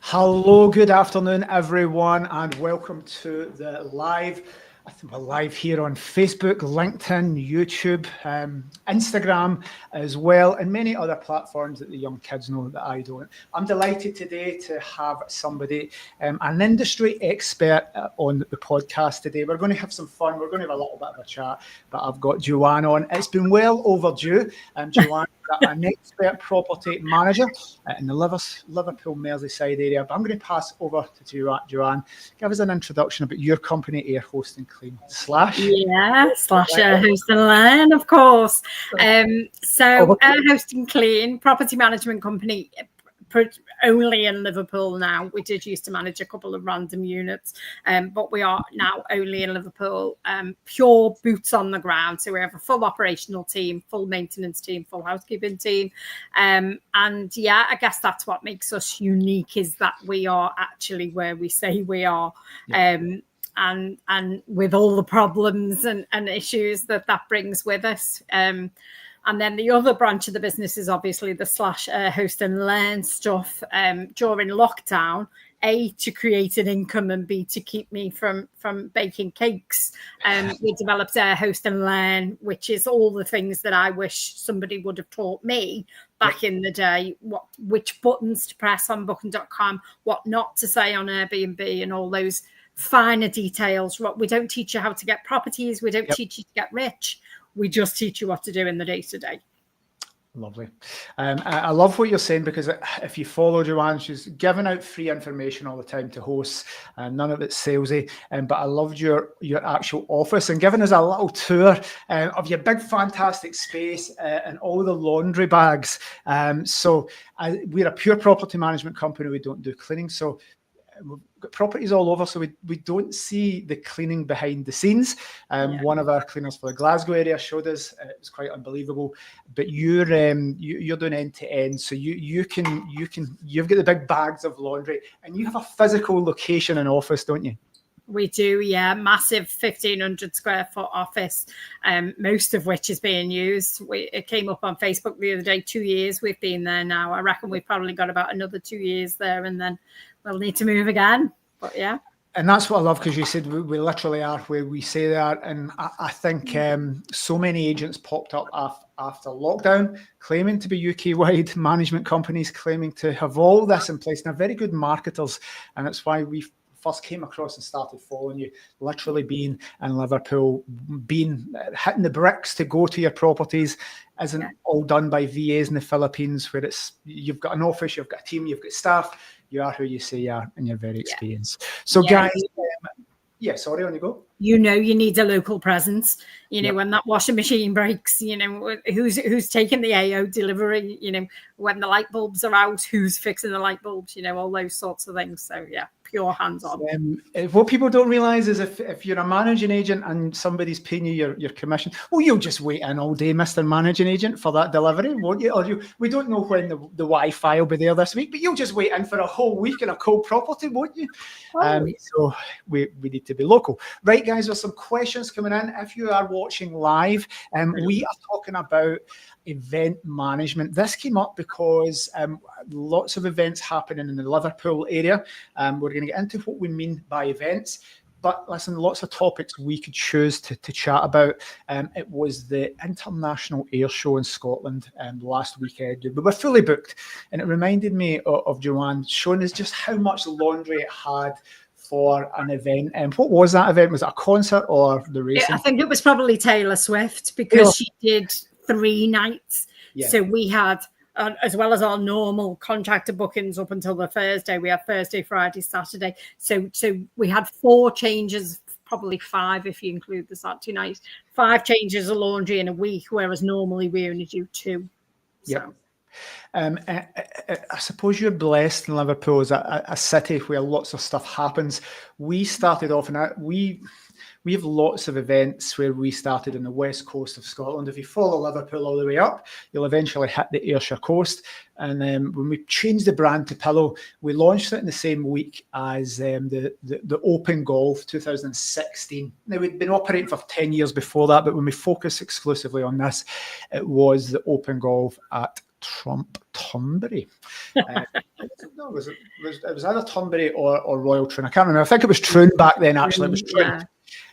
Hello, good afternoon, everyone, and welcome to the live. I think we're live here on Facebook, LinkedIn, YouTube, Instagram as well, and many other platforms that the young kids know that I don't. I'm delighted today to have somebody, an industry expert on the podcast today. We're going to have some fun. We're going to have a little bit of a chat, but I've got Joanne on. It's been well overdue. Joanne, an expert property manager in the Liverpool Merseyside area. But I'm going to pass over to Joanne. Give us an introduction about your company, Airhost and Clean. Airhost and Learn, of course. So Airhost and Clean, property management company, only in Liverpool now. We did used to manage a couple of random units, but we are now only in Liverpool, pure boots on the ground. So we have a full operational team, full maintenance team, full housekeeping team. And yeah, I guess that's what makes us unique, is that we are actually where we say we are. Yeah. And with all the problems and issues that brings with us. And then the other branch of the business is obviously the /Airhost and Learn stuff during lockdown, A, to create an income, and B, to keep me from baking cakes. We developed Airhost and Learn, which is all the things that I wish somebody would have taught me back in the day, which buttons to press on booking.com, what not to say on Airbnb, and all those finer details. We don't teach you how to get properties. We don't teach you to get rich. We just teach you what to do in the day-to-day. Lovely. I love what you're saying, because if you follow Joanne, she's giving out free information all the time to hosts, and none of it's salesy. But I loved your actual office and giving us a little tour of your big, fantastic space and all the laundry bags. So we're a pure property management company. We don't do cleaning. So we've got properties all over, so we don't see the cleaning behind the scenes. One of our cleaners for the Glasgow area showed us. It was quite unbelievable. But you're doing end to end, so you've got the big bags of laundry, and you have a physical location and office, don't you? We do, yeah. Massive 1,500 square foot office, most of which is being used. It came up on Facebook the other day. 2 years we've been there now. I reckon we've probably got about another 2 years there, and then we'll need to move again. But yeah. And that's what I love, because you said we literally are where we say they are. And I think so many agents popped up after lockdown claiming to be UK-wide management companies, claiming to have all this in place, and are very good marketers. And that's why we first came across and started following you, literally being in Liverpool, hitting the bricks to go to your properties. Isn't all done by VAs in the Philippines, where you've got an office, you've got a team, you've got staff. You are who you say you are, and you're very experienced. So guys, sorry, on you go. You need a local presence. When that washing machine breaks, who's taking the AO delivery, when the light bulbs are out, who's fixing the light bulbs, all those sorts of things. So yeah, pure hands-on. What people don't realize is if you're a managing agent and somebody's paying you your commission, well, you'll just wait in all day, Mr. Managing Agent, for that delivery, won't you? Or we don't know when the Wi-Fi will be there this week, but you'll just wait in for a whole week in a cold property, won't you? So we need to be local. Right, guys, there's some questions coming in. If you are watching live, we are talking about event management. This came up because lots of events happening in the Liverpool area. We're going to get into what we mean by events. But listen, lots of topics we could choose to chat about. It was the International Air Show in Scotland last weekend. We were fully booked, and it reminded me of Joanne showing us just how much laundry it had for an event. And what was that event? Was it a concert or the racing? I think it was probably Taylor Swift, because she did 3 nights. So we had, as well as our normal contractor bookings up until the Thursday, we had Thursday, Friday, Saturday. So we had 4 changes, probably 5 if you include the Saturday night, 5 changes of laundry in a week, whereas normally we only do 2. So. I suppose you're blessed in Liverpool as a city where lots of stuff happens. We started off, and we have lots of events where we started in the west coast of Scotland. If you follow Liverpool all the way up, you'll eventually hit the Ayrshire coast. And when we changed the brand to Pillow, we launched it in the same week as the Open Golf 2016. Now, we'd been operating for 10 years before that, but when we focused exclusively on this, it was the Open Golf at Trump Tunbury. No, it was either Tunbury or Royal Troon. I can't remember. I think it was Troon back then, actually. It was Troon. Yeah.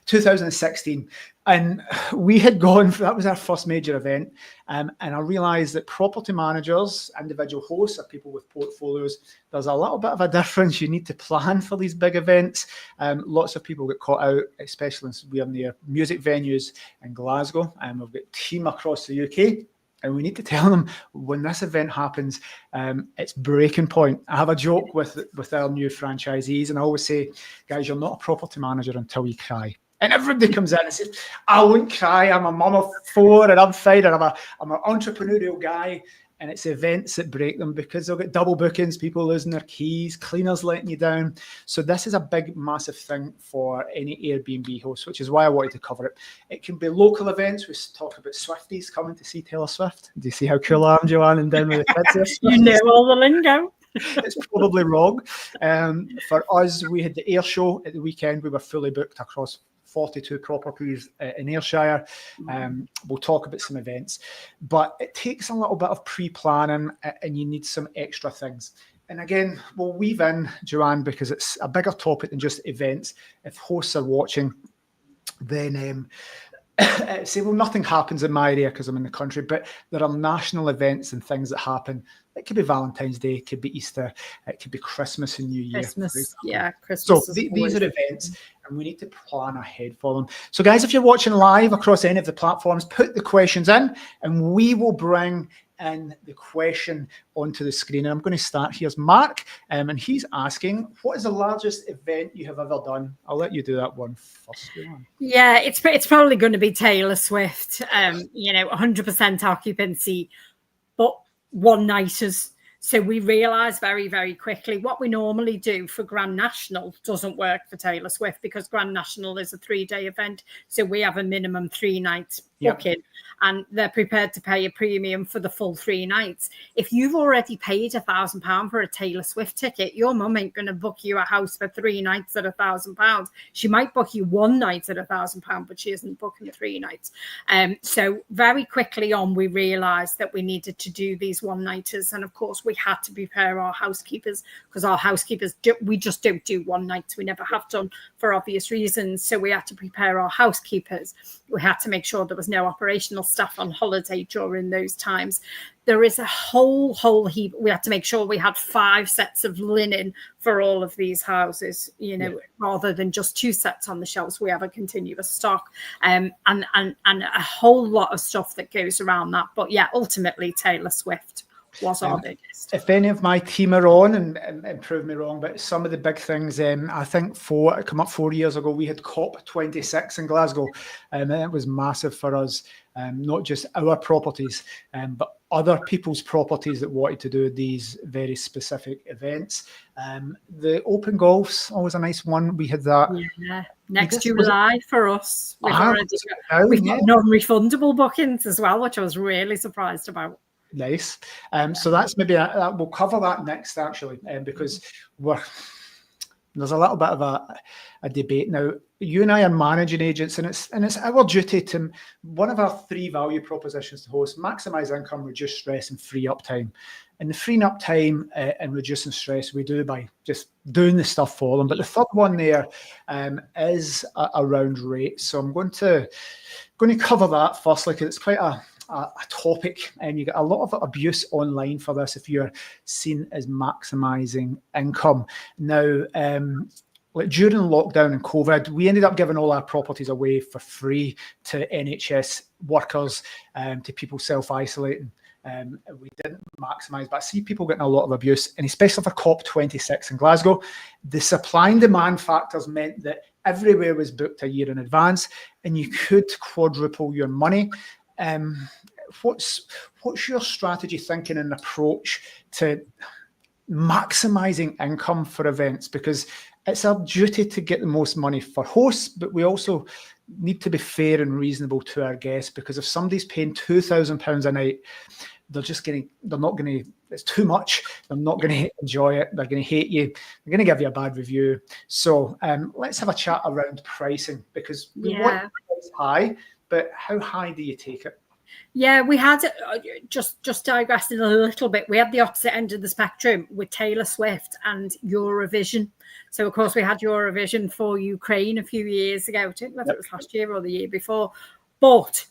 2016, and we had gone for that was our first major event, and I realized that property managers, individual hosts, or people with portfolios, there's a little bit of a difference. You need to plan for these big events. Lots of people get caught out, especially since we're near music venues in Glasgow, and we've got a team across the UK. And we need to tell them when this event happens, it's breaking point. I have a joke with our new franchisees, and I always say, guys, you're not a property manager until you cry. And everybody comes in and says, I won't cry. I'm a mum of 4 and I'm fine. And I'm an entrepreneurial guy. And it's events that break them because they'll get double bookings, people losing their keys, cleaners letting you down. So this is a big, massive thing for any Airbnb host, which is why I wanted to cover it. It can be local events. We talk about Swifties coming to see Taylor Swift. Do you see how cool I am, Joanne, and down with the kids? You know all the lingo. It's probably wrong. For us, we had the Air show at the weekend. We were fully booked across 42 properties in Ayrshire. We'll talk about some events, but it takes a little bit of pre-planning and you need some extra things. And again, we'll weave in, Joanne, because it's a bigger topic than just events. If hosts are watching, then say, well, nothing happens in my area because I'm in the country, but there are national events and things that happen. It could be Valentine's Day, it could be Easter, it could be Christmas and New Year. Christmas. So these are events, and we need to plan ahead for them. So guys, if you're watching live across any of the platforms, put the questions in, and we will bring in the question onto the screen. And I'm going to start. Here's Mark, and he's asking, what is the largest event you have ever done? I'll let you do that one first. Yeah, it's probably going to be Taylor Swift. 100% occupancy, but one-nighters. So we realised very, very quickly what we normally do for Grand National doesn't work for Taylor Swift because Grand National is a 3-day event. So we have a minimum 3 nights booking, and they're prepared to pay a premium for the full 3 nights. If you've already paid £1,000 for a Taylor Swift ticket, your mum ain't going to book you a house for 3 nights at £1,000. She might book you 1 night at £1,000, but she isn't booking 3 nights. So very quickly on, we realised that we needed to do these one-nighters, and of course we had to prepare our housekeepers because our housekeepers we just don't do one nights. We never have done for obvious reasons. So we had to prepare our housekeepers. We had to make sure there was no operational staff on holiday during those times. There is a whole heap. We had to make sure we had 5 sets of linen for all of these houses, rather than just 2 sets on the shelves. We have a continuous stock, and a whole lot of stuff that goes around that. But yeah, ultimately Taylor Swift was our biggest. If any of my team are on, and prove me wrong, but some of the big things, I think 4 years ago, we had COP26 in Glasgow, and it was massive for us, not just our properties, but other people's properties that wanted to do these very specific events. The open golf's always a nice one. We had that. Yeah. Next July for us. We've got non-refundable bookings as well, which I was really surprised about. Nice. So that's maybe we'll cover that next, actually, because there's a little bit of a debate now. You and I are managing agents, and it's our duty to, one of our 3 value propositions to hosts: maximise income, reduce stress, and free up time. And the freeing up time and reducing stress we do by just doing the stuff for them. But the third one there is around rates. So I'm going to cover that firstly because it's quite a topic, and you get a lot of abuse online for this if you're seen as maximising income. Now, like during lockdown and COVID, we ended up giving all our properties away for free to NHS workers, to people self-isolating. We didn't maximise, but I see people getting a lot of abuse, and especially for COP26 in Glasgow, the supply and demand factors meant that everywhere was booked a year in advance, and you could quadruple your money. What's your strategy, thinking, and approach to maximising income for events? Because it's our duty to get the most money for hosts, but we also need to be fair and reasonable to our guests, because if somebody's paying £2,000 a night, it's too much. They're not going to enjoy it. They're going to hate you. They're going to give you a bad review. So let's have a chat around pricing, because we want to price high, but how high do you take it? Yeah, we had just digressing a little bit. We had the opposite end of the spectrum with Taylor Swift and Eurovision. So, of course, we had Eurovision for Ukraine a few years ago. I don't know if it was last year or the year before, but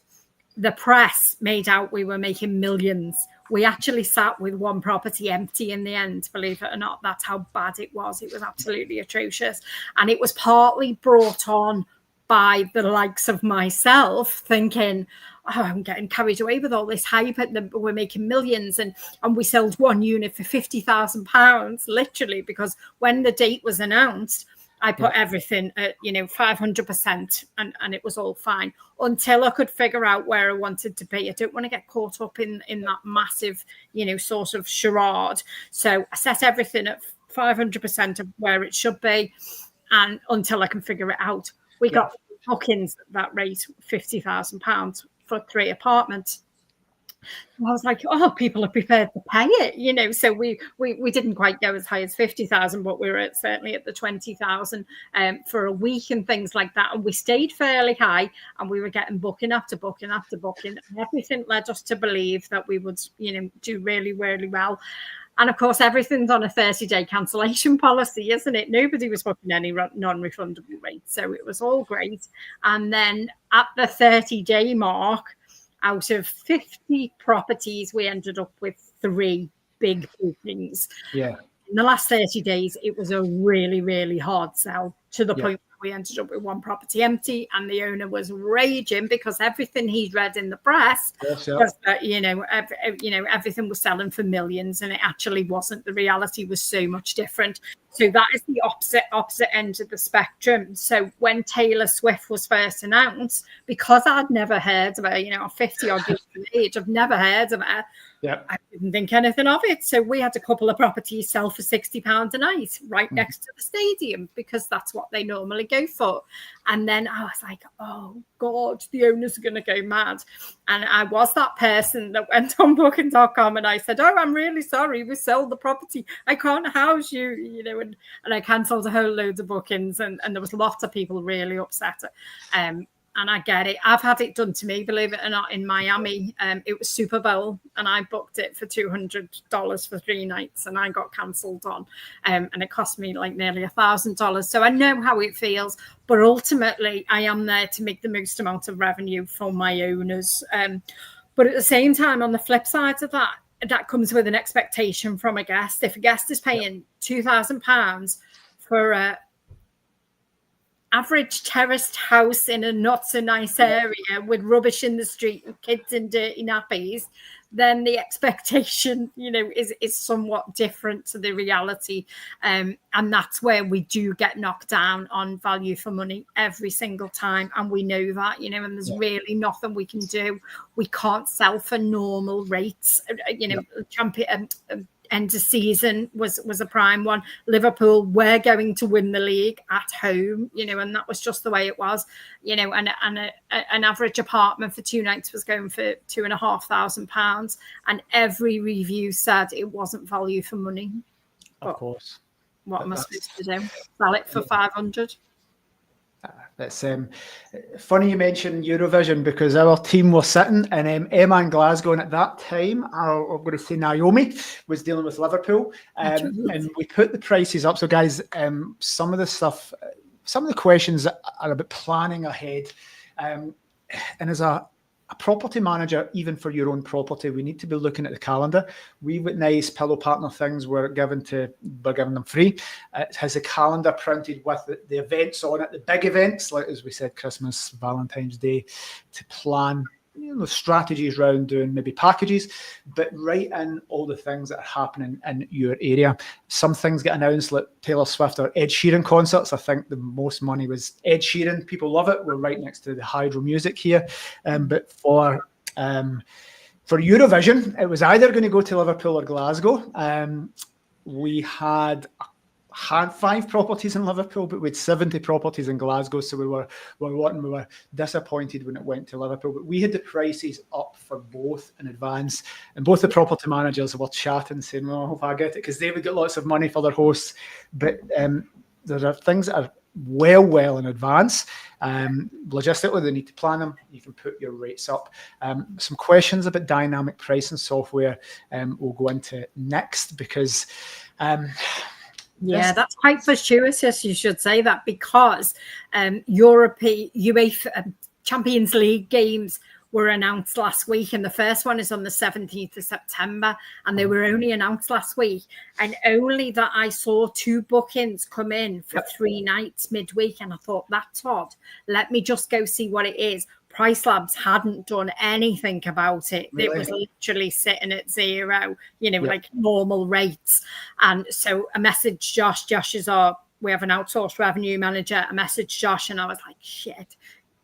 the press made out we were making millions. We actually sat with one property empty in the end, believe it or not. That's how bad it was. It was absolutely atrocious. And it was partly brought on by the likes of myself thinking, oh, I'm getting carried away with all this hype and we're making millions. And we sold one unit for £50,000, literally, because when the date was announced, I put everything at, 500% and it was all fine until I could figure out where I wanted to be. I don't want to get caught up in that massive, sort of charade. So I set everything at 500% of where it should be and until I can figure it out. We got bookings at that rate, £50,000 for 3 apartments. I was like, oh, people are prepared to pay it, so we didn't quite go as high as 50,000, but we were certainly at the 20,000 for a week and things like that. And we stayed fairly high and we were getting booking after booking after booking. And everything led us to believe that we would, do really, really well. And of course, everything's on a 30-day cancellation policy, isn't it? Nobody was booking any non-refundable rates. So it was all great. And then at the 30-day mark, out of 50 properties, we ended up with 3 big bookings. Yeah. In the last 30 days, it was a really, really hard sell to the point where we ended up with 1 property empty and the owner was raging because everything he'd read in the press was that, everything was selling for millions and it actually wasn't. The reality was so much different. So that is the opposite end of the spectrum. So when Taylor Swift was first announced, because I'd never heard of her, 50 odd years of age, I've never heard of her. Yeah, I didn't think anything of it. So we had a couple of properties sell for £60 a night right next to the stadium because that's what they normally go for. And then I was like, oh, God, the owners are going to go mad. And I was that person that went on booking.com and I said, oh, I'm really sorry. We sold the property. I can't house you, and I cancelled a whole load of bookings. And there was lots of people really upset. And I get it. I've had it done to me, believe it or not, in Miami. It was Super Bowl and I booked it for $200 for 3 nights and I got cancelled on. And it cost me like nearly $1,000. So I know how it feels. But ultimately, I am there to make the most amount of revenue for my owners. But at the same time, on the flip side of that, that comes with an expectation from a guest. If a guest is paying £2,000 for a average terraced house in a not so nice area with rubbish in the street and kids in dirty nappies, then the expectation, is somewhat different to the reality. And that's where we do get knocked down on value for money every single time. And we know that, and there's really nothing we can do. We can't sell for normal rates, end of season was a prime one. Liverpool were going to win the league at home, and that was just the way it was, and an average apartment for 2 nights was going for £2,500, and every review said it wasn't value for money. Of course. What am I supposed to do? Sell it for 500? It's funny you mentioned Eurovision because our team was sitting in Emma in Glasgow, and at that time, I'm going to say Naomi was dealing with Liverpool, and we put the prices up. So, guys, some of the questions are about planning ahead, and as a property manager, even for your own property, we need to be looking at the calendar. We've got nice pillow partner things we're giving them free. It has a calendar printed with the events on it, the big events, like as we said, Christmas, Valentine's Day, to plan strategies around doing maybe packages, but write in all the things that are happening in your area. Some things get announced like Taylor Swift or Ed Sheeran concerts. I think the most money was Ed Sheeran. People love it. We're right next to the Hydro Music here. But for Eurovision, it was either going to go to Liverpool or Glasgow. We had 5 properties in Liverpool, but we had 70 properties in Glasgow. So we were disappointed when it went to Liverpool. But we had the prices up for both in advance, and both the property managers were chatting, saying, "Well, if I get it," because they would get lots of money for their hosts. But there are things that are well in advance. Logistically, they need to plan them. You can put your rates up. Some questions about dynamic pricing software we'll go into next, because that's quite fortuitous, you should say that, because UEFA Champions League games were announced last week, and the first one is on the 17th of September, and they were only announced last week, and only that I saw 2 bookings come in for 3 nights midweek, and I thought, that's odd. Let me just go see what it is. Price Labs hadn't done anything about it. Really? It was literally sitting at 0, like normal rates. And so I messaged Josh. Josh is we have an outsourced revenue manager. I messaged Josh and I was like, shit,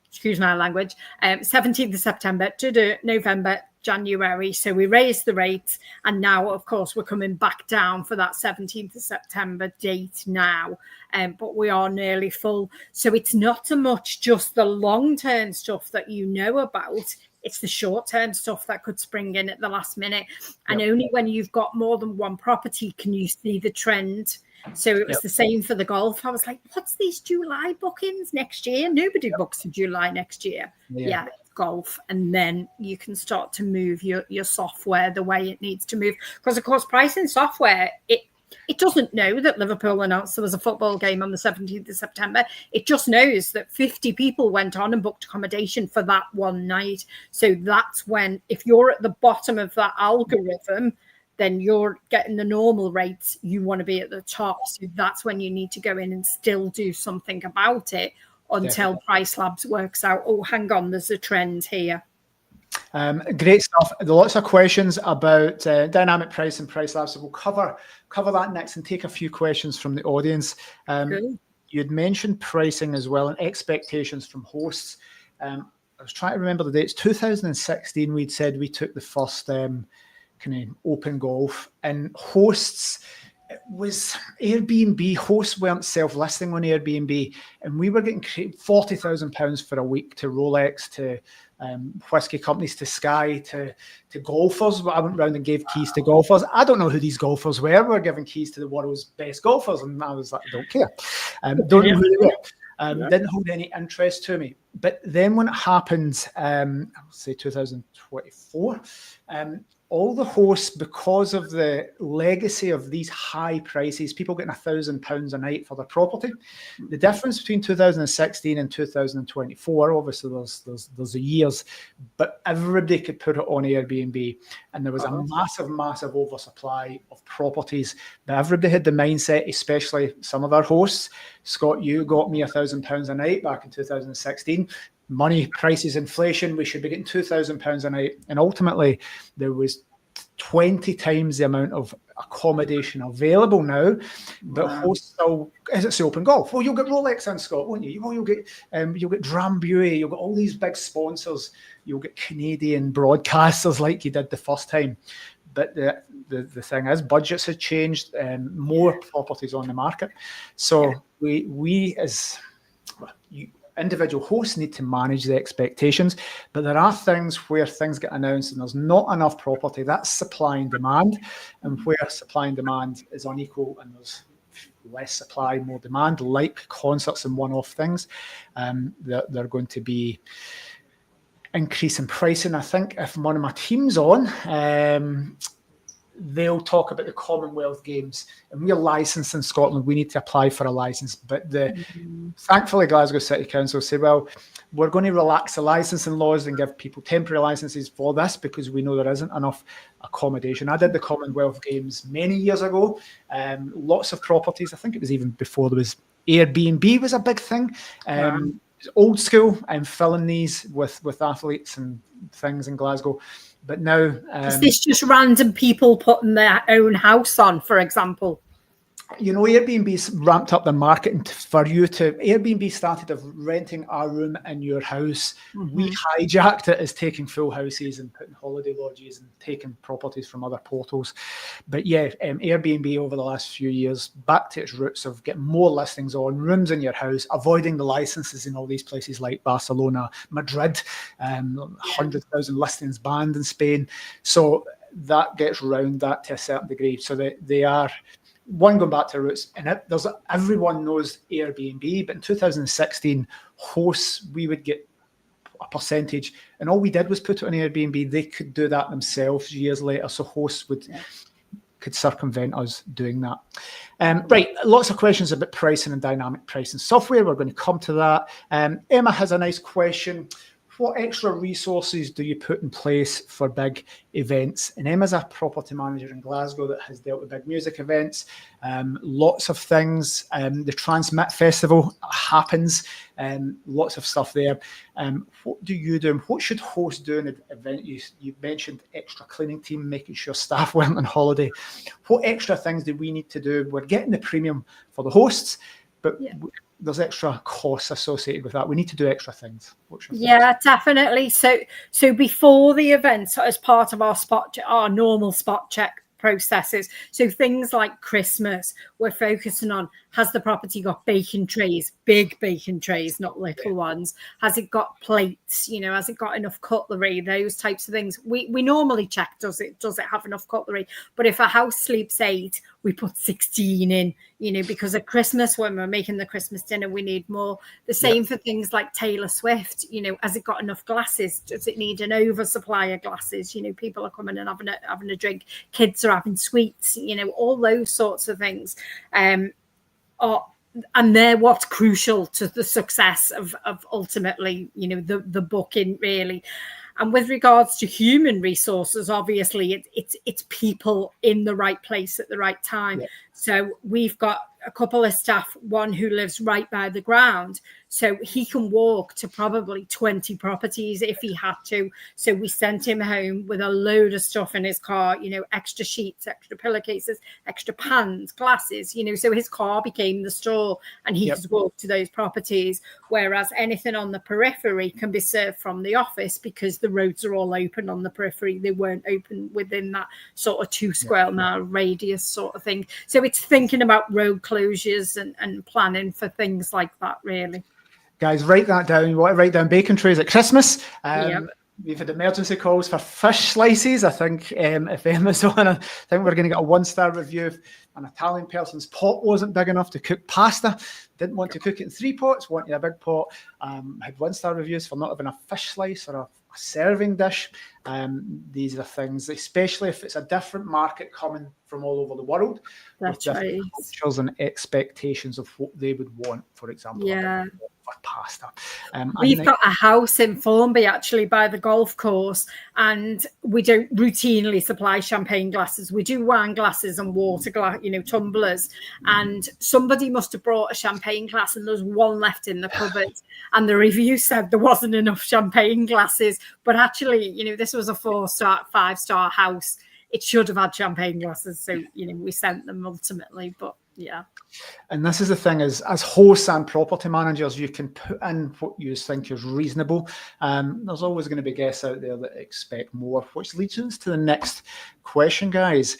excuse my language, 17th of September to November, January. So we raised the rates, and now, of course, we're coming back down for that 17th of September date now. But we are nearly full. So it's not so much just the long-term stuff that you know about. It's the short-term stuff that could spring in at the last minute. And only when you've got more than one property can you see the trend. So it was the same for the golf. I was like, what's these July bookings next year? Nobody books for July next year. Yeah, golf. And then you can start to move your software the way it needs to move. Because, of course, pricing software, it doesn't know that Liverpool announced there was a football game on the 17th of September. It just knows that 50 people went on and booked accommodation for that one night. So that's when, if you're at the bottom of that algorithm, then you're getting the normal rates. You want to be at the top. So that's when you need to go in and still do something about it until Price Labs works out, oh, hang on, there's a trend here. Great stuff. There are lots of questions about dynamic price and Price Labs. So we'll cover that next and take a few questions from the audience. You'd mentioned pricing as well and expectations from hosts. I was trying to remember the dates. 2016, we'd said we took the first kind of open golf, and hosts, it was Airbnb. Hosts weren't self-listing on Airbnb, and we were getting £40,000 for a week to Rolex, to whiskey companies, to Sky, to golfers. I went round and gave keys to golfers. I don't know who these golfers were. We're giving keys to the world's best golfers, and I was like, I don't care. Don't know who they were. Didn't hold any interest to me. But then when it happened, I'll say 2024, all the hosts, because of the legacy of these high prices, people getting £1,000 a night for their property. The difference between 2016 and 2024, obviously there's the years, but everybody could put it on Airbnb, and there was a massive oversupply of properties. But everybody had the mindset, especially some of our hosts. Scott, you got me £1,000 a night back in 2016. Money, prices, inflation, we should be getting £2,000 a night. And ultimately, there was 20 times the amount of accommodation available now. But hosts still, as it's the open golf, well, you'll get Rolex in, Scott, won't you? Well, you'll get Drambuie, you'll get all these big sponsors, you'll get Canadian broadcasters like you did the first time. But the thing is, budgets have changed, and more properties on the market. So we as individual hosts need to manage the expectations, but there are things where things get announced and there's not enough property. That's supply and demand, and where supply and demand is unequal and there's less supply, more demand, like concerts and one-off things, they're going to be increase in pricing. I think if one of my team's on, they'll talk about the Commonwealth Games, and we're licensed in Scotland. We need to apply for a license, but thankfully Glasgow City Council say, well, we're going to relax the licensing laws and give people temporary licenses for this because we know there isn't enough accommodation. I did the Commonwealth Games many years ago. Lots of properties. I think it was even before there was Airbnb was a big thing. Old school, and filling these with athletes and things in Glasgow. But now, is this just random people putting their own house on, for example? You know, Airbnb's ramped up their marketing for you to. Airbnb started of renting a room in your house. We hijacked it as taking full houses and putting holiday lodges and taking properties from other portals. But yeah, Airbnb over the last few years, back to its roots of getting more listings on rooms in your house, avoiding the licenses in all these places like Barcelona, Madrid, 100,000 listings banned in Spain. So that gets round that to a certain degree. So they are one, going back to roots, and everyone knows Airbnb, but in 2016, hosts, we would get a percentage, and all we did was put it on Airbnb. They could do that themselves years later, so hosts could circumvent us doing that. Right, lots of questions about pricing and dynamic pricing software. We're going to come to that. Emma has a nice question. What extra resources do you put in place for big events? And Emma's a property manager in Glasgow that has dealt with big music events, lots of things. The Transmit Festival happens, lots of stuff there. What do you do? And what should hosts do in an event? You mentioned extra cleaning team, making sure staff weren't on holiday. What extra things do we need to do? We're getting the premium for the hosts, but there's extra costs associated with that. We need to do extra things. Yeah, definitely. So before the event, as part of our normal spot check processes, so things like Christmas, we're focusing on, has the property got baking trays, big baking trays, not little ones? Has it got plates? Has it got enough cutlery? Those types of things. We normally check, does it have enough cutlery? But if a house sleeps 8, we put 16 in, because at Christmas, when we're making the Christmas dinner, we need more. The same for things like Taylor Swift. Has it got enough glasses? Does it need an oversupply of glasses? People are coming and having a drink. Kids are having sweets. All those sorts of things. And they're what's crucial to the success of ultimately, the booking, really. And with regards to human resources, obviously it's people in the right place at the right time. So we've got a couple of staff, one who lives right by the ground, so he can walk to probably 20 properties if he had to. So we sent him home with a load of stuff in his car, extra sheets, extra pillowcases, extra pans, glasses, so his car became the store and he could walk to those properties. Whereas anything on the periphery can be served from the office because the roads are all open on the periphery. They weren't open within that sort of 2 square mile radius sort of thing. So it's thinking about road closures and planning for things like that, really. Guys, write that down. You want to write down bacon trays at Christmas. We've had emergency calls for fish slices. I think if Emma's on, I think we're going to get a 1-star review. If an Italian person's pot wasn't big enough to cook pasta, didn't want to cook it in 3 pots, wanted a big pot. Had 1-star reviews for not having a fish slice or a serving dish. These are things, especially if it's a different market coming from all over the world, with different cultures and expectations of what they would want, for example. Pasta. We've got a house in Formby, actually, by the golf course, and we don't routinely supply champagne glasses. We do wine glasses and water glass, tumblers. And somebody must have brought a champagne glass, and there's one left in the cupboard. And the review said there wasn't enough champagne glasses, but actually, this was a 4-star, 5-star house. It should have had champagne glasses, so we sent them ultimately, but. Yeah. And this is the thing, is as hosts and property managers, you can put in what you think is reasonable. There's always going to be guests out there that expect more, which leads us to the next question, guys.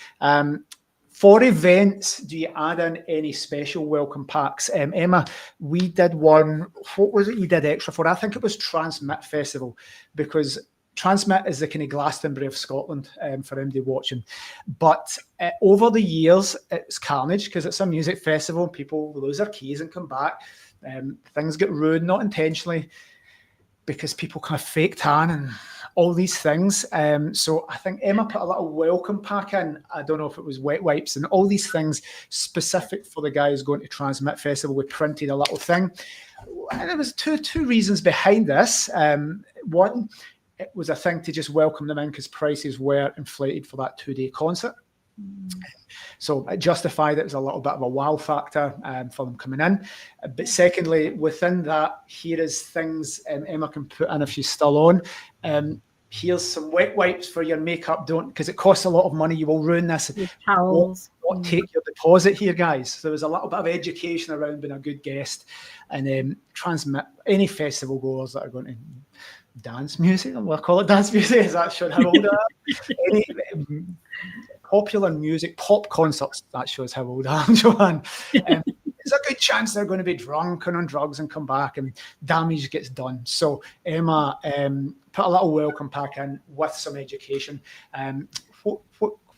For events, do you add in any special welcome packs? Emma, we did one. What was it you did extra for? I think it was Transmit Festival, because Transmit is the kind of Glastonbury of Scotland, for anybody watching. But over the years, it's carnage because it's a music festival. People lose their keys and come back. Things get ruined, not intentionally, because people kind of fake tan and all these things. So I think Emma put a little welcome pack in. I don't know if it was wet wipes and all these things specific for the guys going to Transmit Festival. We printed a little thing. And there was two reasons behind this. One, it was a thing to just welcome them in because prices were inflated for that 2-day concert. So it justified it as a little bit of a wow factor for them coming in. But secondly, within that, here is things Emma can put in if she's still on. Here's some wet wipes for your makeup. Don't, because it costs a lot of money. You will ruin this. Towels. Don't take your deposit here, guys. So there was a little bit of education around being a good guest. And Transmit, any festival goers that are going to dance music, we'll call it dance music, as that should have old any popular music, pop concerts, that shows how old I am, Joanne. There's a good chance they're going to be drunk and on drugs and come back and damage gets done. So Emma put a little welcome pack in with some education.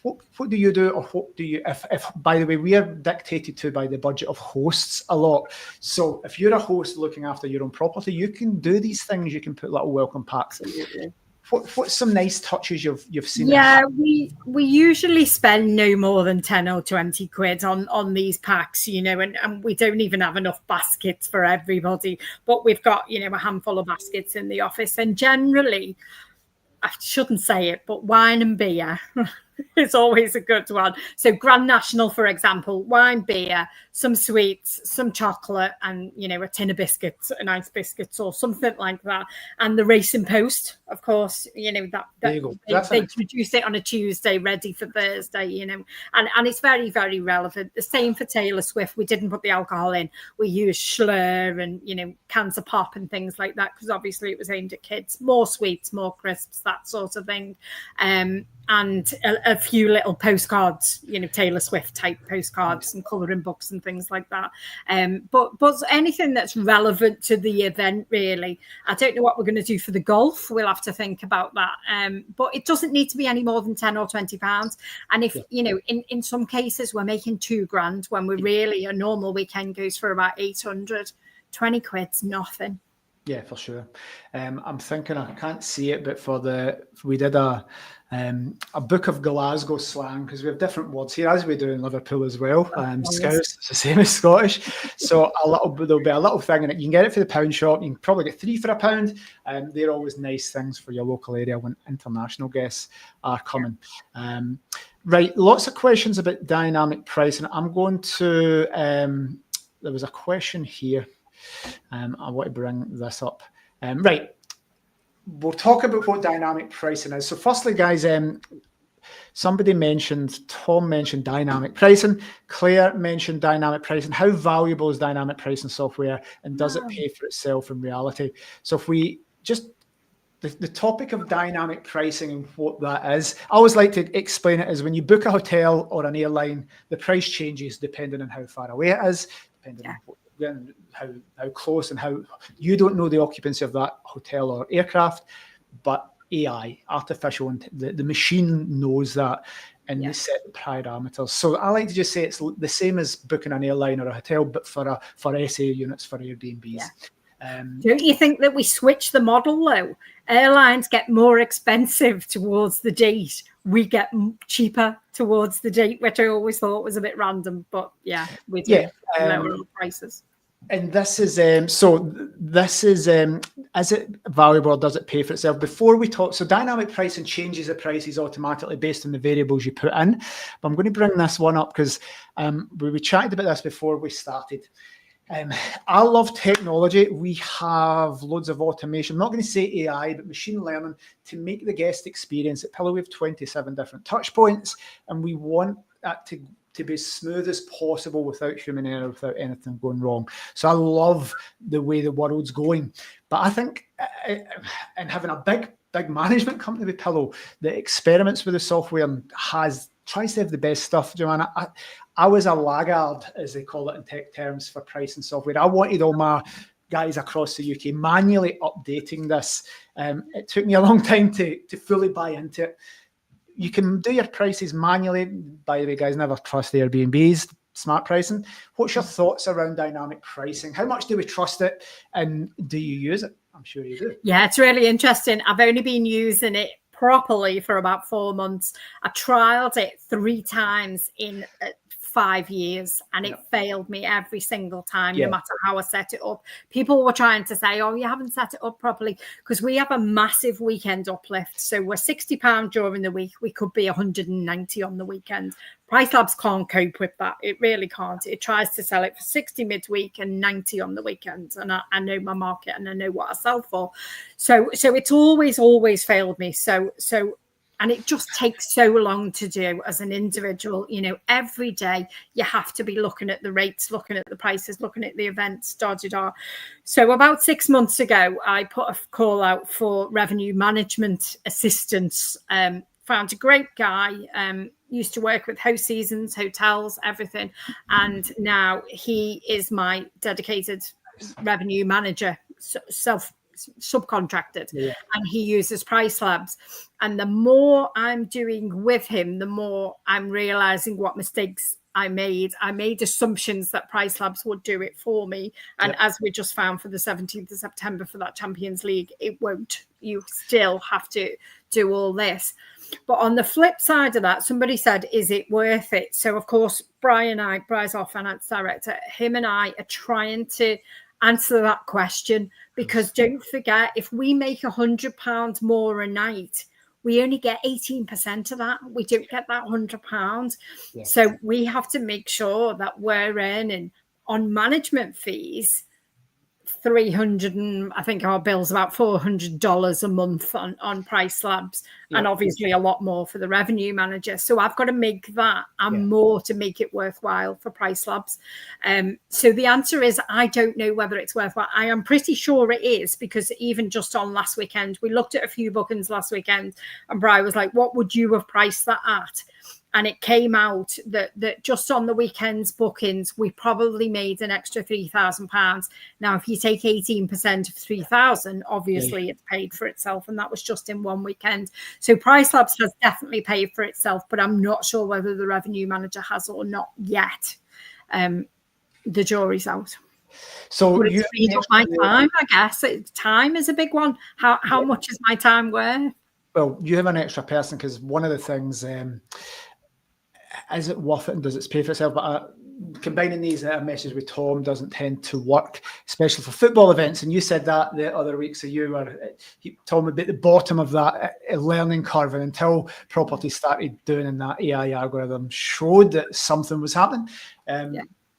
what do you do, or what do you, if by the way, we are dictated to by the budget of hosts a lot. So if you're a host looking after your own property, you can do these things. You can put little welcome packs. Absolutely. What's some nice touches you've seen? Yeah, we usually spend no more than 10 or 20 quid on these packs, and we don't even have enough baskets for everybody. But we've got, a handful of baskets in the office, and generally, I shouldn't say it, but wine and beer is always a good one. So Grand National, for example, wine, beer, some sweets, some chocolate, and, a tin of biscuits, nice biscuits or something like that. And the Racing Post, of course, that they produce it on a Tuesday, ready for Thursday, and it's very, very relevant. The same for Taylor Swift. We didn't put the alcohol in. We used Schlur and, cans of pop and things like that, because obviously it was aimed at kids. More sweets, more crisps, that sort of thing. And a few little postcards, Taylor Swift type postcards and colouring books and things like that. But anything that's relevant to the event, really. I don't know what we're going to do for the golf. We'll have to think about that. But it doesn't need to be any more than £10 or £20. And if, in some cases, we're making £2,000 when we're really, a normal weekend goes for about 800. 20 quid's nothing. Yeah, for sure. I'm thinking, I can't see it, but we did a book of Glasgow slang, because we have different words here, as we do in Liverpool as well. Scouse, it's the same as Scottish. So there'll be a little thing in it. You can get it for the pound shop. You can probably get 3 for £1. They're always nice things for your local area when international guests are coming. Right, lots of questions about dynamic pricing. I'm going to, there was a question here. I want to bring this up. Right. We'll talk about what dynamic pricing is. So firstly, guys, Tom mentioned dynamic pricing. Claire mentioned dynamic pricing. How valuable is dynamic pricing software, and does it pay for itself in reality? So if we just, the topic of dynamic pricing and what that is, I always like to explain it as when you book a hotel or an airline, the price changes depending on how far away it is, depending on what, how close, and how you don't know the occupancy of that hotel or aircraft, but AI, artificial, the machine knows that, and they set the parameters. So I like to just say it's the same as booking an airline or a hotel, but for SA units, for Airbnbs. Don't you think that we switch the model though? Airlines get more expensive towards the date. We get cheaper towards the date, which I always thought was a bit random, but we do lower prices. And this is is it valuable, or does it pay for itself? Before we talk, so dynamic pricing changes the prices automatically based on the variables you put in. But I'm going to bring this one up because we chatted about this before we started. I love technology. We have loads of automation. I'm not going to say AI, but machine learning to make the guest experience. At Pillow, we have 27 different touch points, and we want that to be as smooth as possible without human error, without anything going wrong. So I love the way the world's going. But I think, and having a big management company with Pillow that experiments with the software and tries to have the best stuff, Joanne, I was a laggard, as they call it in tech terms, for pricing software. I wanted all my guys across the UK manually updating this. It took me a long time to fully buy into it. You can do your prices manually. By the way, guys, never trust the Airbnbs, smart pricing. What's your thoughts around dynamic pricing? How much do we trust it, and do you use it? I'm sure you do. Yeah, it's really interesting. I've only been using it properly for about 4 months. I trialed it 3 times in 5 years, and it failed me every single time, no matter how I set it up. People were trying to say, oh, you haven't set it up properly, because we have a massive weekend uplift. So we're £60 during the week. We could be 190 on the weekend. Price Labs can't cope with that. It really can't. It tries to sell it for 60 midweek and 90 on the weekends. And I know my market, and I know what I sell for. So it's always failed me. And it just takes so long to do as an individual. Every day you have to be looking at the rates, looking at the prices, looking at the events, So about 6 months ago, I put a call out for revenue management assistance. Found a great guy, used to work with host seasons, hotels, everything. And now he is my dedicated revenue manager, subcontracted, and he uses Price Labs. And the more I'm doing with him, the more I'm realizing what mistakes I made. I made assumptions that Price Labs would do it for me. And as we just found for the 17th of September for that Champions League, it won't. You still have to do all this. But on the flip side of that, somebody said, is it worth it? So, of course, Bri's our finance director, him and I are trying to answer that question, because don't forget, if we make £100 more a night, we only get 18% of that. We don't get that £100. So we have to make sure that we're earning on management fees $300, and I think our bill's about $400 a month on Price Labs, and obviously a lot more for the revenue manager. So I've got to make that and more to make it worthwhile for Price Labs. So the answer is, I don't know whether it's worthwhile. I am pretty sure it is, because even just on last weekend, we looked at a few bookings last weekend, and Bri was like, what would you have priced that at? And it came out that just on the weekend's bookings, we probably made an extra £3,000. Now, if you take 18% of 3,000, obviously it's paid for itself. And that was just in one weekend. So Price Labs has definitely paid for itself, but I'm not sure whether the revenue manager has or not yet. The jury's out. So it's freed up my time, I guess. Time is a big one. How much is my time worth? Well, you have an extra person, because one of the things, is it worth it and does it pay for itself? But combining these messages with Tom doesn't tend to work, especially for football events. And you said that the other week, so you were, Tom, a bit at the bottom of that learning curve, and until property started doing, and that AI algorithm showed that something was happening,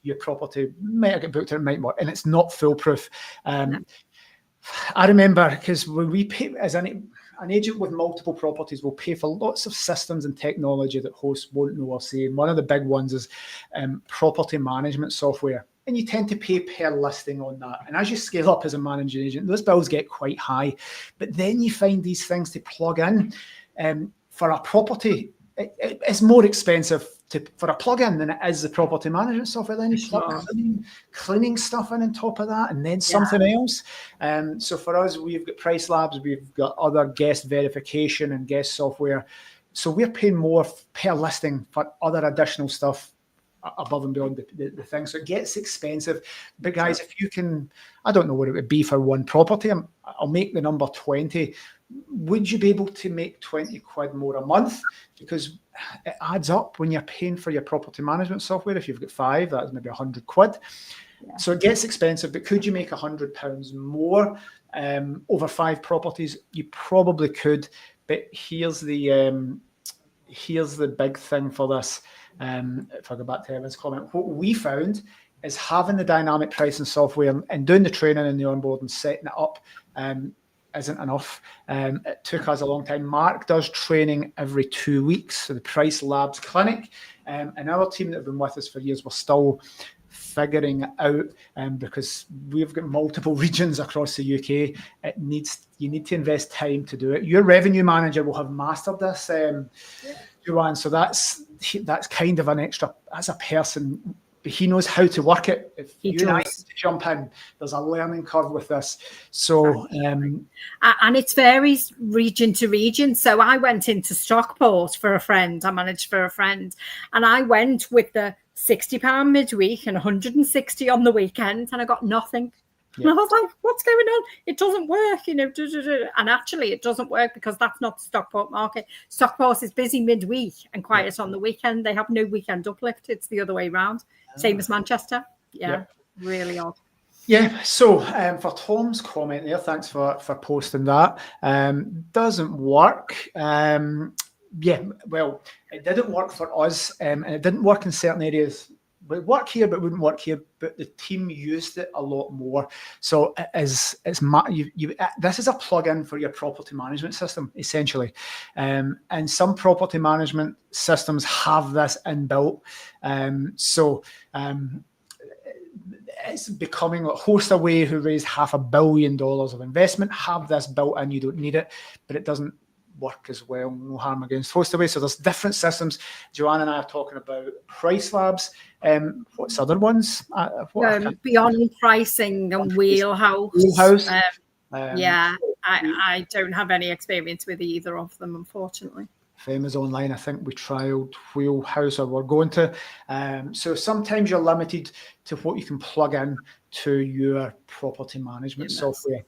your property might get booked or it might work, and it's not foolproof. I remember, because when we pay as an agent with multiple properties will pay for lots of systems and technology that hosts won't know or see. And one of the big ones is property management software. And you tend to pay per listing on that. And as you scale up as a managing agent, those bills get quite high. But then you find these things to plug in for a property. It's more expensive for a plug-in than it is the property management software. Then you plug cleaning stuff in on top of that, and then something else. So for us, we've got Price Labs, we've got other guest verification and guest software. So we're paying more per listing for other additional stuff above and beyond the thing. So it gets expensive. But guys, if you can, I don't know what it would be for one property. I'll make the number 20. Would you be able to make 20 quid more a month? Because it adds up when you're paying for your property management software. If you've got 5, that's maybe 100 quid. So it gets expensive, but could you make £100 more over 5 properties? You probably could, but here's the big thing for this. If I go back to Evan's comment, what we found is having the dynamic pricing software and doing the training and the onboard and setting it up isn't enough. It took us a long time. Mark does training every 2 weeks, so the Price Labs clinic, and our team that have been with us for years, we're still figuring it out, because we've got multiple regions across the UK. You need to invest time to do it. Your revenue manager will have mastered this, Joanne. So that's kind of an extra, as a person, he knows how to work it. If you and I need to jump in, there's a learning curve with this. So and it varies region to region. So I went into Stockport for a friend. I managed for a friend, and I went with the £60 midweek and 160 on the weekend, and I got nothing. And I was like, what's going on? It doesn't work, And actually, it doesn't work because that's not the Stockport market. Stockport is busy midweek and quiet on the weekend. They have no weekend uplift. It's the other way around. Same as Manchester. Really odd. So for Tom's comment there, thanks for posting that. Doesn't work. Well, it didn't work for us, and it didn't work in certain areas. It work here, but wouldn't work here. But the team used it a lot more. So this is a plug-in for your property management system, essentially. And some property management systems have this inbuilt. It's becoming like Hostaway, who raised $500 million of investment, have this built in. You don't need it, but it doesn't work as well. No harm against Hostaway. So there's different systems. Joanne and I are talking about Price Labs. What's other ones? Beyond Pricing and Wheelhouse. I don't have any experience with either of them, unfortunately. Famous online, I think we trialed Wheelhouse, or we're going to. So sometimes you're limited to what you can plug in to your property management software.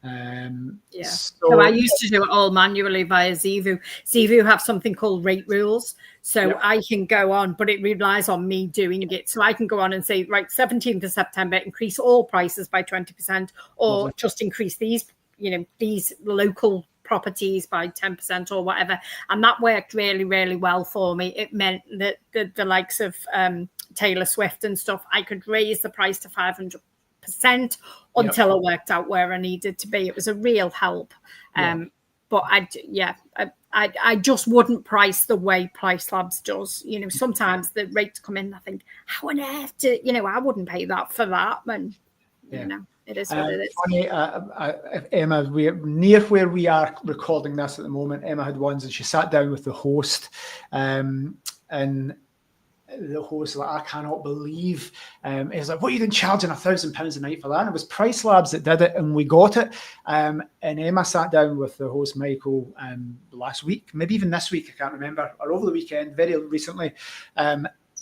So I used to do it all manually via Zeevoo. Zeevoo have something called rate rules. So I can go on, but it relies on me doing it. So I can go on and say, right, 17th of September, increase all prices by 20%, or just increase these, these local properties by 10% or whatever. And that worked really, really well for me. It meant that the likes of Taylor Swift and stuff, I could raise the price to 500% until I worked out where I needed to be. It was a real help. But I just wouldn't price the way Price Labs does. Sometimes the rates come in, I think, how on earth I wouldn't pay that for that. And, it is what it is. Funny, Emma, we're near where we are recording this at the moment. Emma had ones and she sat down with the host and the host was like, I cannot believe. He's like, what are you doing charging £1,000 a night for that? And it was Price Labs that did it, and we got it. And Emma sat down with the host, Michael, last week, maybe even this week, I can't remember, or over the weekend, very recently.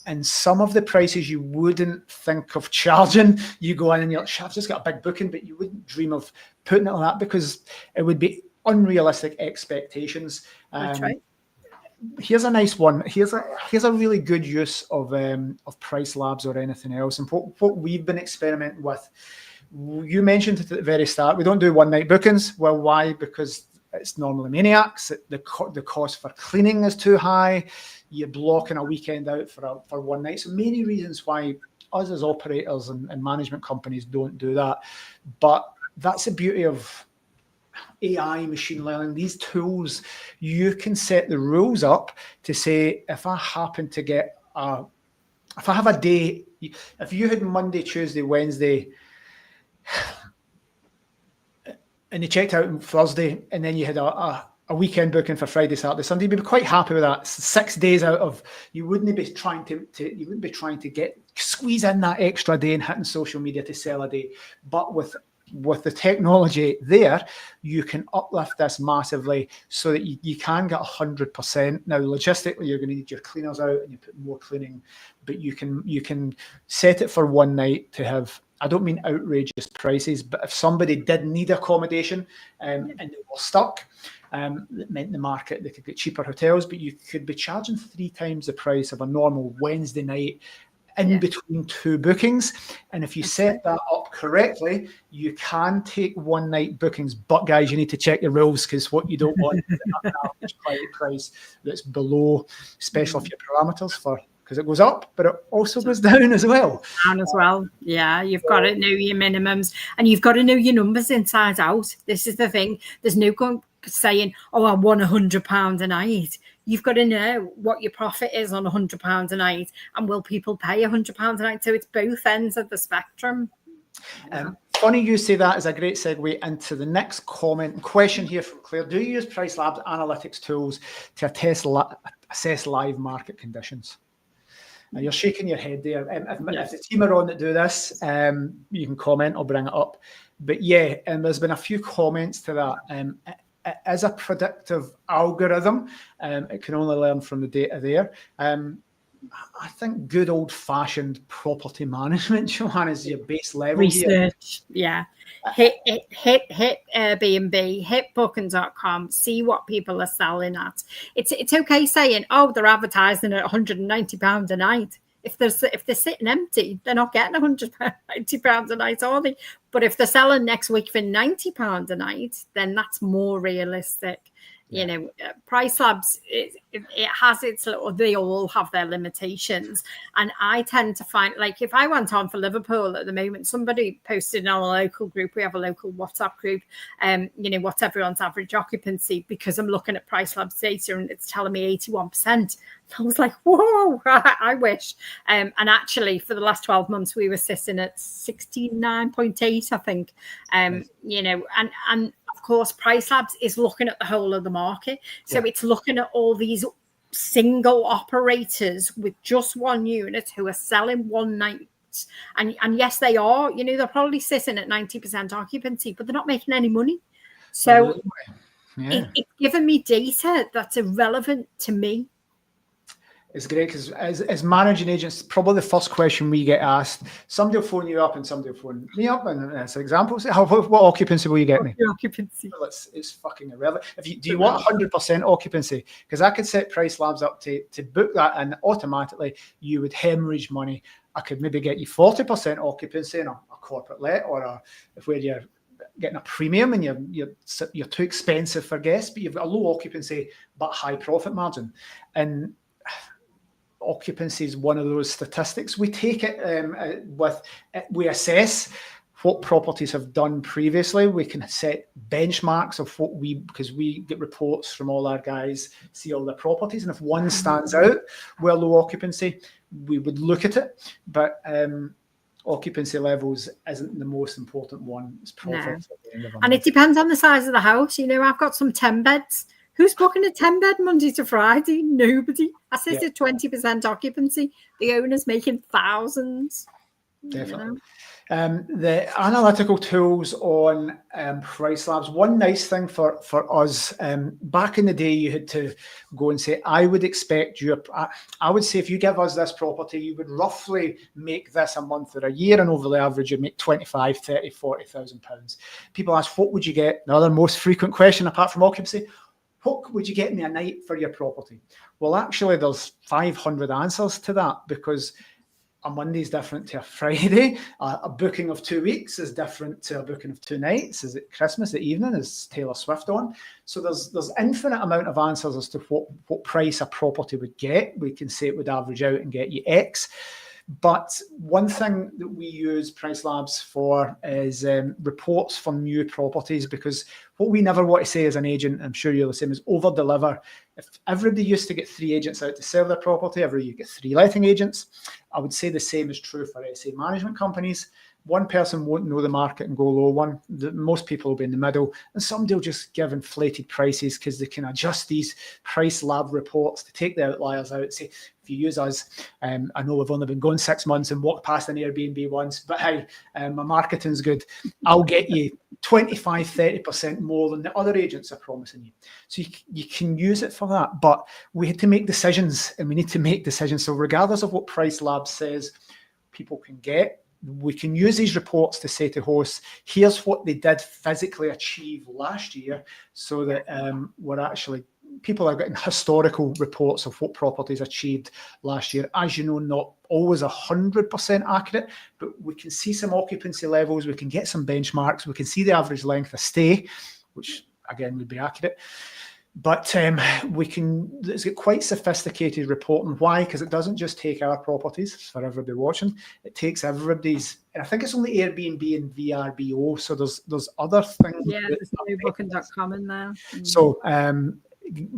And some of the prices you wouldn't think of charging, you go in and you're like, I've just got a big booking, but you wouldn't dream of putting it on that because it would be unrealistic expectations. That's right. Here's a nice one. Here's a really good use of Price Labs or anything else. And what we've been experimenting with, you mentioned it at the very start, we don't do one night bookings. Well, why? Because it's normally maniacs. The cost for cleaning is too high. You're blocking a weekend out for one night. So many reasons why us as operators and management companies don't do that. But that's the beauty of AI, machine learning, these tools. You can set the rules up to say, if I happen to get if I have a day, if you had Monday, Tuesday, Wednesday, and you checked out on Thursday, and then you had a weekend booking for Friday, Saturday, Sunday, you'd be quite happy with that. 6 days out of, you wouldn't be trying to squeeze in that extra day and hitting social media to sell a day. But with the technology there, you can uplift this massively so that you can get 100%. Now, logistically, you're going to need your cleaners out and you put more cleaning, but you can set it for one night to have, I don't mean outrageous prices, but if somebody did need accommodation and they were stuck, it meant the market, they could get cheaper hotels, but you could be charging 3 times the price of a normal Wednesday night in between 2 bookings. And if you set that up correctly, you can take one night bookings. But guys, you need to check your rules, because what you don't want is an average price that's below, especially if your parameters because it goes up, but it also goes down as well. Yeah, you've got to know your minimums, and you've got to know your numbers inside out. This is the thing. There's no saying, oh, I won £100 a night. You've got to know what your profit is on £100 a night, and will people pay £100 a night? So it's both ends of the spectrum. Funny you say that is a great segue into the next comment and question here from Claire. Do you use Price Labs analytics tools to assess live market conditions? Now, you're shaking your head there. If the team are on that do this, you can comment or bring it up. But there's been a few comments to that. As a predictive algorithm, it can only learn from the data there. I think good old-fashioned property management, Joanne, is your base level research. Hit Airbnb, hit booking.com, see what people are selling at. It's okay saying, oh, they're advertising at £190 a night. If they're sitting empty, they're not getting £190 a night, are they? But if they're selling next week for £90 a night, then that's more realistic. Price Labs, it has its little, they all have their limitations. And I tend to find, like, if I went on for Liverpool at the moment, somebody posted in our local group, we have a local WhatsApp group, what's everyone's average occupancy, because I'm looking at Price Labs data and it's telling me 81%. I was like, whoa, I wish. And actually, for the last 12 months, we were sitting at 69.8, I think. And of course, Price Labs is looking at the whole of the market. So it's looking at all these single operators with just one unit who are selling one night units. And yes, they are, you know, they're probably sitting at 90% occupancy, but they're not making any money. So it's given me data that's irrelevant to me. It's great because as managing agents, probably the first question we get asked, somebody will phone you up and somebody will phone me up, and as an example, say, what occupancy will you get me? Occupancy. Well, it's fucking irrelevant. Do you want 100% occupancy? Because I could set Price Labs up to book that, and automatically you would hemorrhage money. I could maybe get you 40% occupancy in a corporate let, or where you're getting a premium and you're too expensive for guests, but you've got a low occupancy but high profit margin. And occupancy is one of those statistics. We take it we assess what properties have done previously. We can set benchmarks of because we get reports from all our guys, see all their properties, and if one stands out with low occupancy, we would look at it. But occupancy levels isn't the most important one. It's profits at the end of the month. And it depends on the size of the house. You know, I've got some 10 beds. Who's booking a 10-bed Monday to Friday? Nobody. I sit at 20% occupancy. The owner's making thousands. Definitely. You know? The analytical tools on Price Labs. One nice thing for us, back in the day, you had to go and say, I would expect you, I would say if you give us this property, you would roughly make this a month or a year, and over the average, you'd make 25, 30, 40,000 pounds. People ask, what would you get? Another most frequent question, apart from occupancy, what would you get me a night for your property? Well, actually, there's 500 answers to that, because a Monday is different to a Friday. A booking of 2 weeks is different to a booking of 2 nights. Is it Christmas at evening? Is Taylor Swift on? So there's infinite amount of answers as to what price a property would get. We can say it would average out and get you X. But one thing that we use Price Labs for is reports for new properties, because what we never want to say as an agent, I'm sure you're the same, is over-deliver. If everybody used to get 3 agents out to sell their property, you get 3 letting agents, I would say the same is true for SA management companies. One person won't know the market and go low one. Most people will be in the middle, and somebody will just give inflated prices because they can adjust these Price Lab reports to take the outliers out. Say, if you use us, I know we've only been going 6 months and walked past an Airbnb once, but hey, my marketing's good. I'll get you 25, 30% more than the other agents are promising you. So you can use it for that, but we had to make decisions, and we need to make decisions. So regardless of what Price Lab says people can get, we can use these reports to say to hosts, here's what they did physically achieve last year, so that people are getting historical reports of what properties achieved last year. As you know, not always 100% accurate, but we can see some occupancy levels, we can get some benchmarks, we can see the average length of stay, which again would be accurate. But it's got quite sophisticated reporting. Why? Because it doesn't just take our properties for everybody watching. It takes everybody's, and I think it's only Airbnb and VRBO. So there's other things. Yeah, there's no booking.com in there. So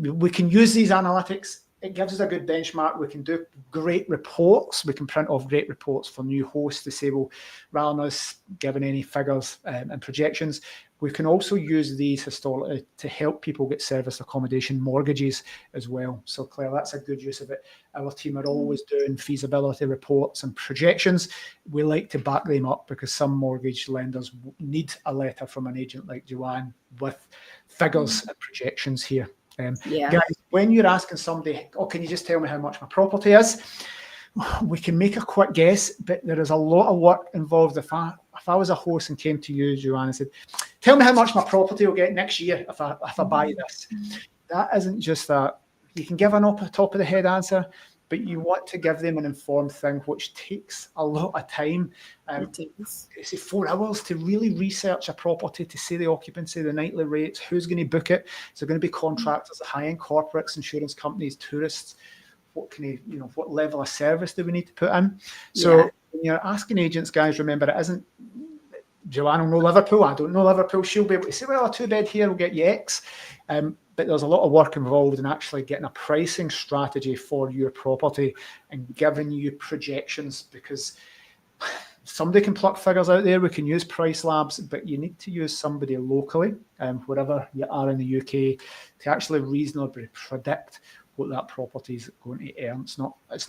we can use these analytics. It gives us a good benchmark. We can do great reports. We can print off great reports for new hosts to say, well, rather than us giving any figures and projections, we can also use these historically to help people get service accommodation mortgages as well. So Claire, that's a good use of it. Our team are always doing feasibility reports and projections. We like to back them up, because some mortgage lenders need a letter from an agent like Joanne with figures and projections here. Guys, when you're asking somebody, can you just tell me how much my property is? We can make a quick guess, but there is a lot of work involved. If I was a host and came to you, Joanne, and said, tell me how much my property will get next year if I buy this. That isn't just that. You can give an top of the head answer, but you want to give them an informed thing, which takes a lot of time. It's 4 hours to really research a property, to see the occupancy, the nightly rates, who's going to book it. Is there going to be contractors, high-end corporates, insurance companies, tourists? What level of service do we need to put in? So when you're asking agents, guys, remember, it isn't Joanne will know Liverpool. I don't know Liverpool. She'll be able to say, well, a 2-bed here will get you X. But there's a lot of work involved in actually getting a pricing strategy for your property and giving you projections, because somebody can pluck figures out there. We can use Price Labs, but you need to use somebody locally, wherever you are in the UK, to actually reasonably predict what that property is going to earn. It's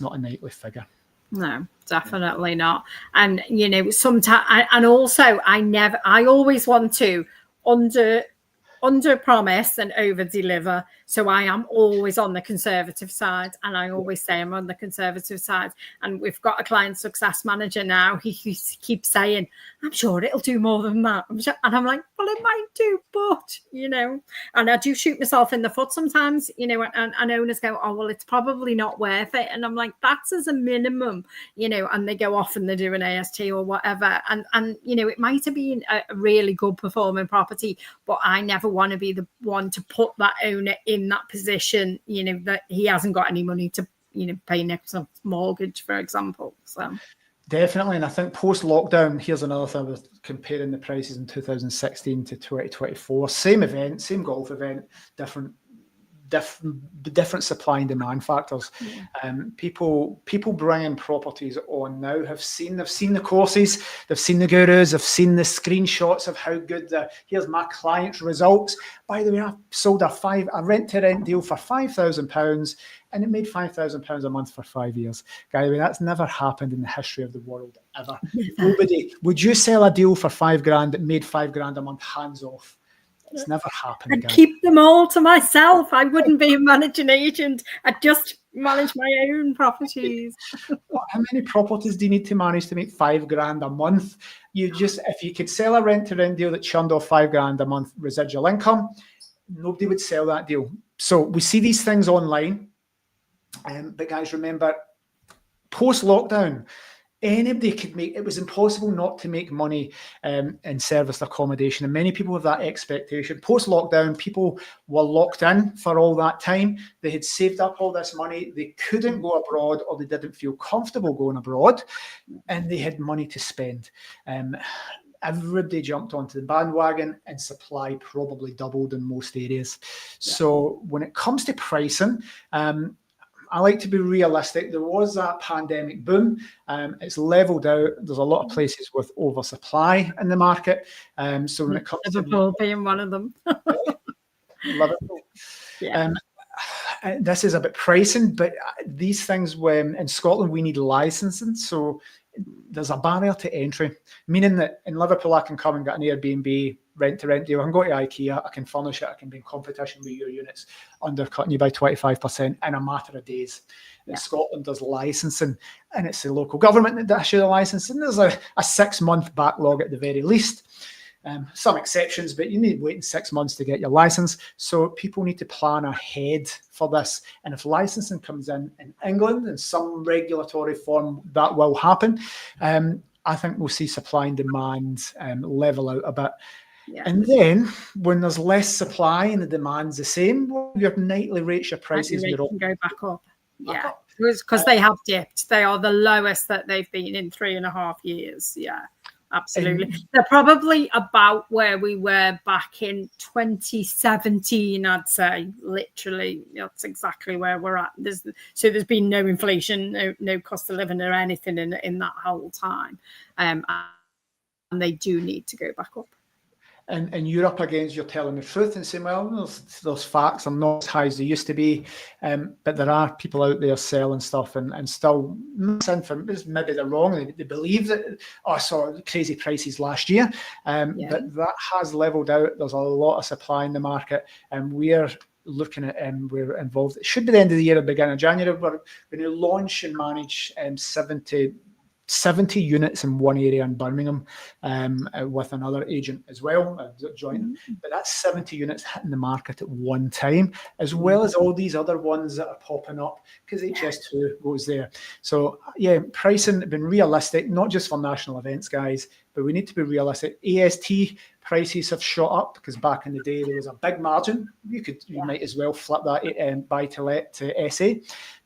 not a nightly figure. No, definitely not. And sometimes, and also, I always want to under promise and over deliver. So I am always on the conservative side, and I always say I'm on the conservative side. And we've got a client success manager now. He keeps saying, I'm sure it'll do more than that. And I'm like, well, it might do, but and I do shoot myself in the foot sometimes, and owners go, oh, well, it's probably not worth it. And I'm like, that's as a minimum, and they go off and they do an AST or whatever. And it might have been a really good performing property, but I never want to be the one to put that owner in that position, that he hasn't got any money to, pay next month's mortgage, for example. So definitely. And I think post-lockdown, here's another thing with comparing the prices in 2016 to 2024. Same event, same golf event, different supply and demand factors. People bringing properties on now they've seen the courses, they've seen the gurus, they've seen the screenshots of how good here's my client's results. By the way, I sold a rent-to-rent deal for £5,000 and it made £5,000 a month for 5 years. By the way, that's never happened in the history of the world ever. Nobody. Would you sell a deal for £5,000 that made £5,000 a month hands off? It's never happened. I'd keep them all to myself. I wouldn't be a managing agent. I'd just manage my own properties. How many properties do you need to manage to make £5,000 a month? If you could sell a rent-to-rent deal that churned off £5,000 a month residual income, nobody would sell that deal. So we see these things online. But guys, remember, post-lockdown, anybody could it was impossible not to make money in serviced accommodation. And many people have that expectation. Post-lockdown, people were locked in for all that time. They had saved up all this money. They couldn't go abroad, or they didn't feel comfortable going abroad, and they had money to spend. Everybody jumped onto the bandwagon, and supply probably doubled in most areas. So when it comes to pricing, I like to be realistic. There was that pandemic boom. It's leveled out. There's a lot of places with oversupply in the market. So when it comes Liverpool being one of them. Liverpool. This is about pricing, but these things, when in Scotland, we need licensing. So there's a barrier to entry, meaning that in Liverpool, I can come and get an Airbnb rent-to-rent deal. I can go to IKEA, I can furnish it, I can be in competition with your units, undercutting you by 25% in a matter of days. In Scotland, there's licensing, and it's the local government that issue the licensing. There's a 6-month backlog at the very least. Some exceptions, but you need waiting 6 months to get your license. So people need to plan ahead for this. And if licensing comes in England in some regulatory form, that will happen. I think we'll see supply and demand level out a bit. And then when there's less supply and the demand's the same, your nightly rates, your prices can go back up. Because they have dipped. They are the lowest that they've been in 3.5 years. Absolutely. They're probably about where we were back in 2017, I'd say. Literally, that's exactly where we're at. There's been no inflation, no cost of living or anything in that whole time. And they do need to go back up. And you're up against, you're telling the truth and saying, well, those facts are not as high as they used to be. But there are people out there selling stuff and still misinformation. Maybe they're wrong. They believe that, I saw crazy prices last year. But that has leveled out. There's a lot of supply in the market. And we're looking at, we're involved. It should be the end of the year or beginning of January. We're going to launch and manage 70 units in one area in Birmingham with another agent as well, joint. But that's 70 units hitting the market at one time, as well as all these other ones that are popping up because HS2 goes there. So pricing been realistic, not just for national events, guys, but we need to be realistic. AST prices have shot up because back in the day there was a big margin. You might as well flip that buy to let to SA.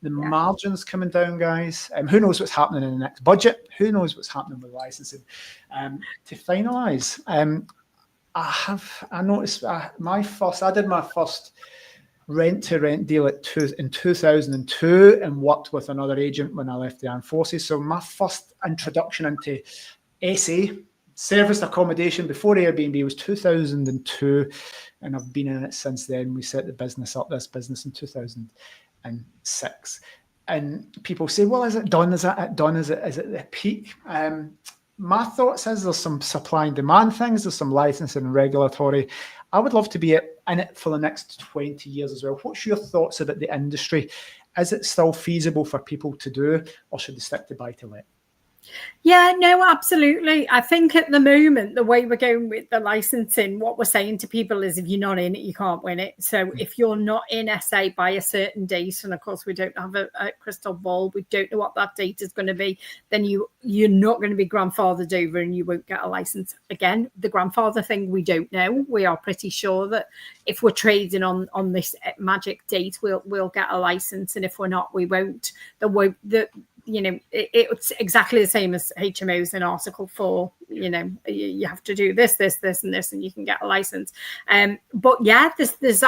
The margins coming down, guys. Who knows what's happening in the next budget? Who knows what's happening with licensing? To finalise, I noticed I did my first rent-to-rent deal in 2002 and worked with another agent when I left the armed forces. So my first introduction into SA, serviced accommodation before Airbnb, was 2002, and I've been in it since then. We set this business in 2006. and people say, well, is it done? Is it done? Is it the peak? My thoughts is there's some supply and demand things, there's some licensing and regulatory. I would love to be in it for the next 20 years as well. What's your thoughts about the industry? Is it still feasible for people to do, or should they stick to buy-to-let? Yeah, no, absolutely. I think at the moment, the way we're going with the licensing, what we're saying to people is if you're not in it, you can't win it. So if you're not in SA by a certain date, and of course we don't have a crystal ball, we don't know what that date is going to be, then you're not going to be grandfathered over and you won't get a license. Again, the grandfather thing, we don't know. We are pretty sure that if we're trading on this magic date, we'll get a license, and if we're not, we won't. It's exactly the same as HMOs in Article 4. You have to do this, and this, and you can get a license. But yeah, there's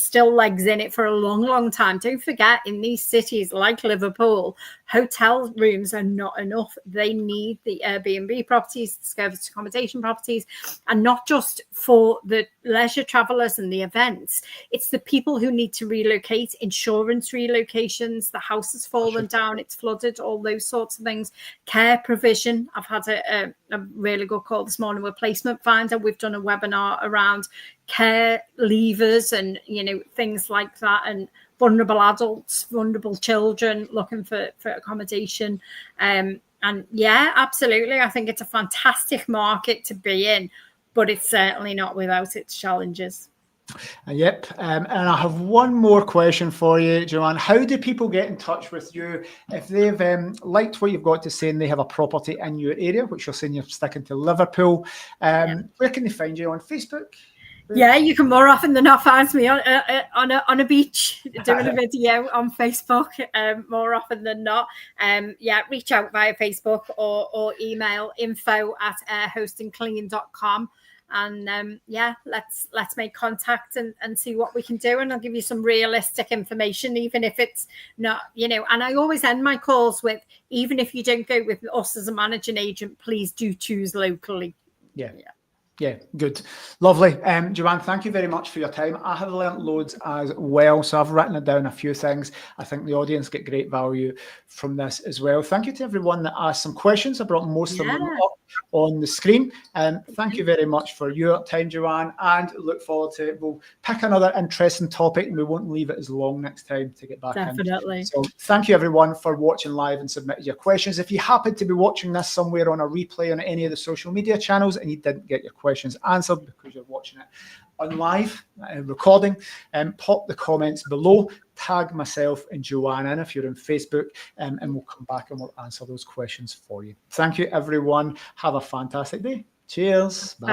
still legs in it for a long, long time. Don't forget, in these cities like Liverpool, hotel rooms are not enough. They need the Airbnb properties, the service accommodation properties, and not just for the leisure travellers and the events. It's the people who need to relocate, insurance relocations, the house has fallen down, it's flooded, all those sorts of things. Care provision. I've had a really good call this morning with Placement Finder. We've done a webinar around care leavers and things like that, and vulnerable adults, vulnerable children looking for accommodation. And yeah, absolutely, I think it's a fantastic market to be in, but it's certainly not without its challenges. Yep. And I have one more question for you, Joanne. How do people get in touch with you if they've liked what you've got to say and they have a property in your area, which you're saying you're sticking to Liverpool? Where can they find you? On Facebook? Yeah, you can more often than not find me on a beach doing a video on Facebook, more often than not. Reach out via Facebook or email info@airhostandclean.com. And let's make contact and see what we can do, and I'll give you some realistic information, even if it's not, and I always end my calls with, even if you don't go with us as a managing agent, please do choose locally. Yeah, good. Lovely. Joanne, thank you very much for your time. I have learnt loads as well, so I've written down a few things. I think the audience get great value from this as well. Thank you to everyone that asked some questions. I brought most of them up on the screen. Thank you very much for your time, Joanne, and look forward to it. We'll pick another interesting topic and we won't leave it as long next time to get back Definitely. in. So thank you everyone for watching live and submitting your questions. If you happen to be watching this somewhere on a replay on any of the social media channels and you didn't get your questions answered because you're watching it on live recording, pop the comments below, tag myself and Joanne in if you're on Facebook, and we'll come back and we'll answer those questions for you. Thank you everyone. Have a fantastic day. Cheers. Bye.